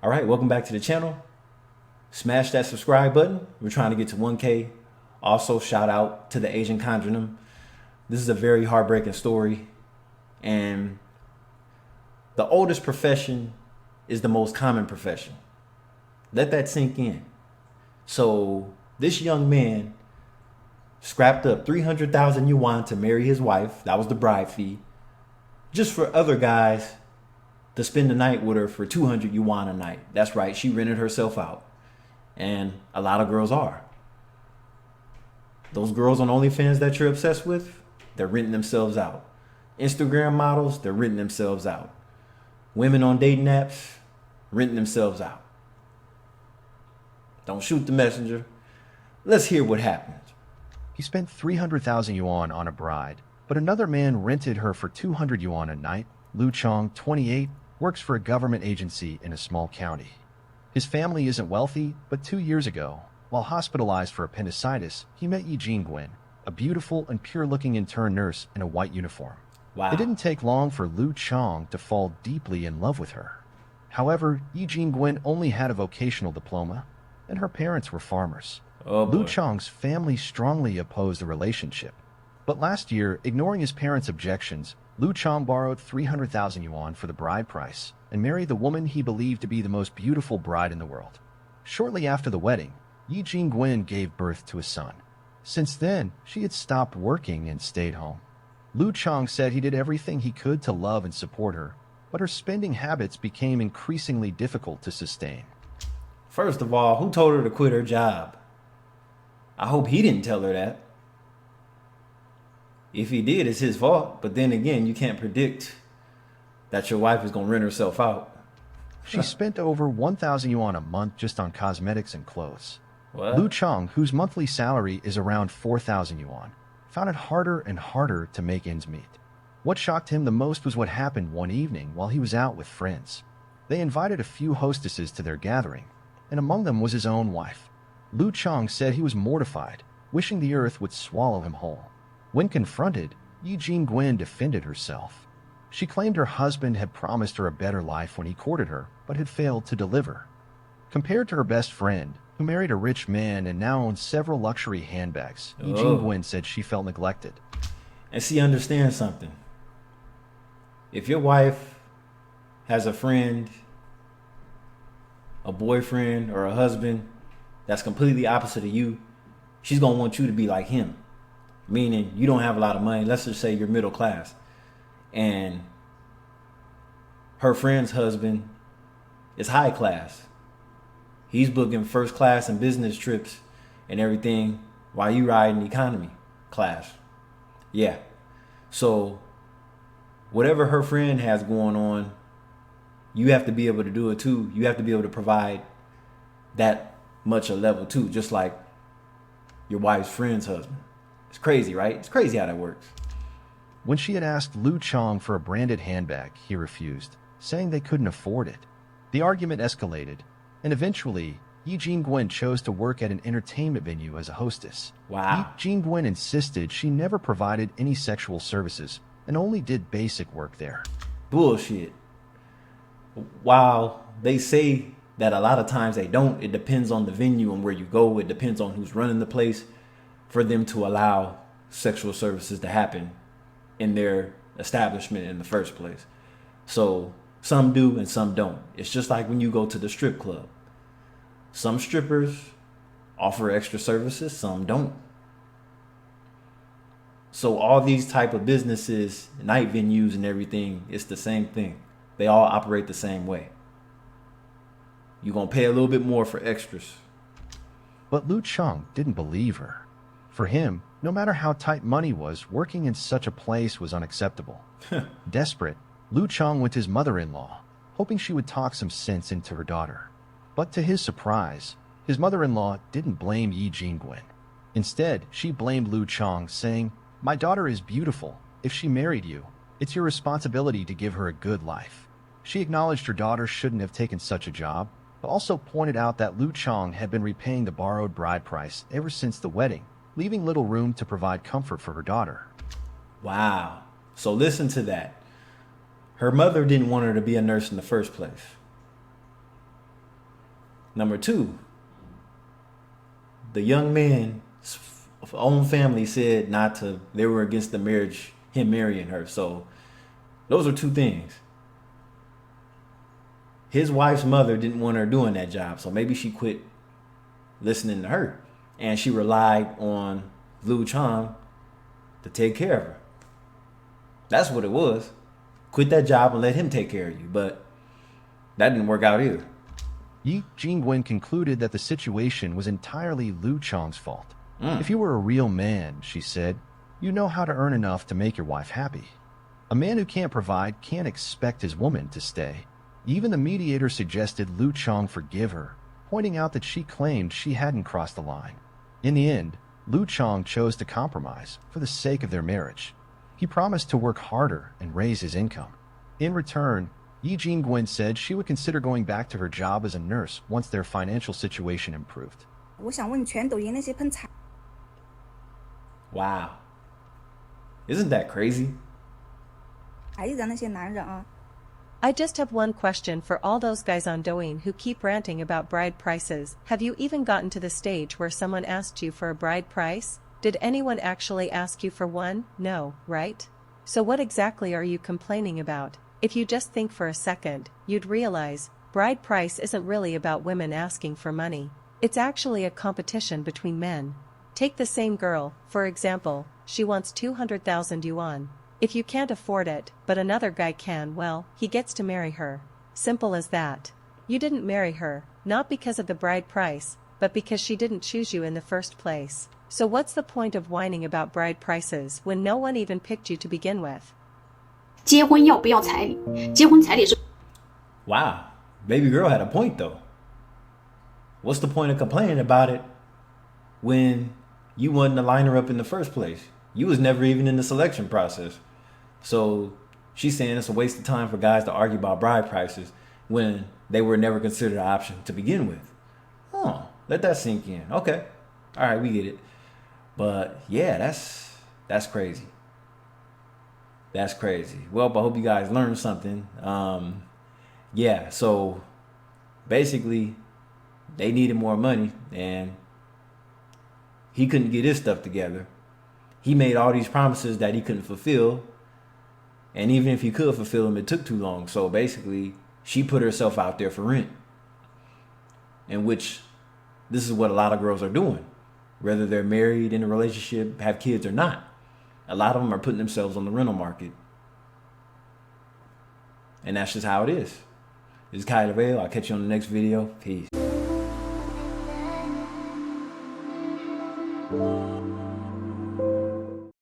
All right, welcome back to the channel. Smash that subscribe button. We're trying to get to 1K. Also, shout out to the Asian Conjurum. This is a very heartbreaking story. And the oldest profession is the most common profession. Let that sink in. So this young man scrapped up 300,000 yuan to marry his wife. That was the bride fee. Just for other guys to spend the night with her for 200 yuan a night. That's right, she rented herself out. And a lot of girls are. Those girls on OnlyFans that you're obsessed with, they're renting themselves out. Instagram models, they're renting themselves out. Women on dating apps, renting themselves out. Don't shoot the messenger. Let's hear what happened. He spent 300,000 yuan on a bride, but another man rented her for 200 yuan a night. Lu Chong, 28, works for a government agency in a small county. His family isn't wealthy, but 2 years ago, while hospitalized for appendicitis, he met Yi Jingwen, a beautiful and pure-looking intern nurse in a white uniform. Wow. It didn't take long for Lu Chong to fall deeply in love with her. However, Yi Jingwen only had a vocational diploma, and her parents were farmers. Oh boy. Lu Chong's family strongly opposed the relationship. But last year, ignoring his parents' objections, Lu Chong borrowed 300,000 yuan for the bride price and married the woman he believed to be the most beautiful bride in the world. Shortly after the wedding, Yi Jingwen gave birth to a son. Since then, she had stopped working and stayed home. Lu Chong said he did everything he could to love and support her, but her spending habits became increasingly difficult to sustain. First of all, who told her to quit her job? I hope he didn't tell her that. If he did, it's his fault. But then again, you can't predict that your wife is going to rent herself out. She spent over 1,000 yuan a month just on cosmetics and clothes. What? Lu Chong, whose monthly salary is around 4,000 yuan, found it harder and harder to make ends meet. What shocked him the most was what happened one evening while he was out with friends. They invited a few hostesses to their gathering, and among them was his own wife. Lu Chong said he was mortified, wishing the earth would swallow him whole. When confronted, Yi Jingwen defended herself. She claimed her husband had promised her a better life when he courted her, but had failed to deliver. Compared to her best friend, who married a rich man and now owns several luxury handbags, Yi Jingwen said she felt neglected. And see, understand something. If your wife has a friend, a boyfriend, or a husband that's completely opposite of you, she's going to want you to be like him. Meaning you don't have a lot of money. Let's just say you're middle class. And her friend's husband is high class. He's booking first class and business trips and everything while you ride in economy class. Yeah. So whatever her friend has going on, you have to be able to do it too. You have to be able to provide that much a level too, just like your wife's friend's husband. It's crazy, right? It's crazy how that works. When she had asked Lu Chong for a branded handbag, he refused, saying they couldn't afford it. The argument escalated, and eventually, Yi Jingwen chose to work at an entertainment venue as a hostess. Wow. Yi Jingwen insisted she never provided any sexual services and only did basic work there. Bullshit. While they say that a lot of times they don't, it depends on the venue and where you go. It depends on who's running the place for them to allow sexual services to happen in their establishment in the first place. So some do and some don't. It's just like when you go to the strip club. Some strippers offer extra services, some don't. So all these type of businesses, night venues and everything, it's the same thing. They all operate the same way. You're going to pay a little bit more for extras. But Lu Chong didn't believe her. For him, no matter how tight money was, working in such a place was unacceptable. Desperate, Lu Chong went to his mother-in-law, hoping she would talk some sense into her daughter. But to his surprise, his mother-in-law didn't blame Yi Jingwen. Instead, she blamed Lu Chong, saying, "My daughter is beautiful. If she married you, it's your responsibility to give her a good life." She acknowledged her daughter shouldn't have taken such a job, but also pointed out that Lu Chong had been repaying the borrowed bride price ever since the wedding, leaving little room to provide comfort for her daughter. Wow. So listen to that. Her mother didn't want her to be a nurse in the first place. Number two, the young man's own family said not to, they were against the marriage, him marrying her. So those are two things. His wife's mother didn't want her doing that job, so maybe she quit listening to her. And she relied on Liu Chang to take care of her. That's what it was. Quit that job and let him take care of you. But that didn't work out either. Yi Jingwen concluded that the situation was entirely Liu Chang's fault. If you were a real man, she said, you know how to earn enough to make your wife happy. A man who can't provide can't expect his woman to stay. Even the mediator suggested Liu Chang forgive her, pointing out that she claimed she hadn't crossed the line. In the end, Liu Chang chose to compromise for the sake of their marriage. He promised to work harder and raise his income. In return, Yi Jingwen said she would consider going back to her job as a nurse once their financial situation improved. 我想问全抖音那些喷财 Wow. Isn't that crazy? 的那些男人啊， I just have one question for all those guys on Douyin who keep ranting about bride prices. Have you even gotten to the stage where someone asked you for a bride price? Did anyone actually ask you for one? No, right? So what exactly are you complaining about? If you just think for a second, you'd realize bride price isn't really about women asking for money. It's actually a competition between men. Take the same girl, for example, she wants 200,000 yuan. If you can't afford it, but another guy can, well, he gets to marry her. Simple as that. You didn't marry her, not because of the bride price, but because she didn't choose you in the first place. So what's the point of whining about bride prices when no one even picked you to begin with? 结婚要不要彩礼？结婚彩礼是 Wow. Baby girl had a point though. What's the point of complaining about it when you wasn't to line her up in the first place? You was never even in the selection process. So she's saying it's a waste of time for guys to argue about bride prices when they were never considered an option to begin with. Oh, let that sink in. Okay. All right, we get it. But yeah, that's crazy. That's crazy. Well, I hope you guys learned something. Yeah, so basically they needed more money and he couldn't get his stuff together. He made all these promises that he couldn't fulfill. And even if he could fulfill them, it took too long. So basically, she put herself out there for rent. In which this is what a lot of girls are doing. Whether they're married, in a relationship, have kids or not. A lot of them are putting themselves on the rental market. And that's just how it is. This is Kai Lavelle. I'll catch you on the next video. Peace.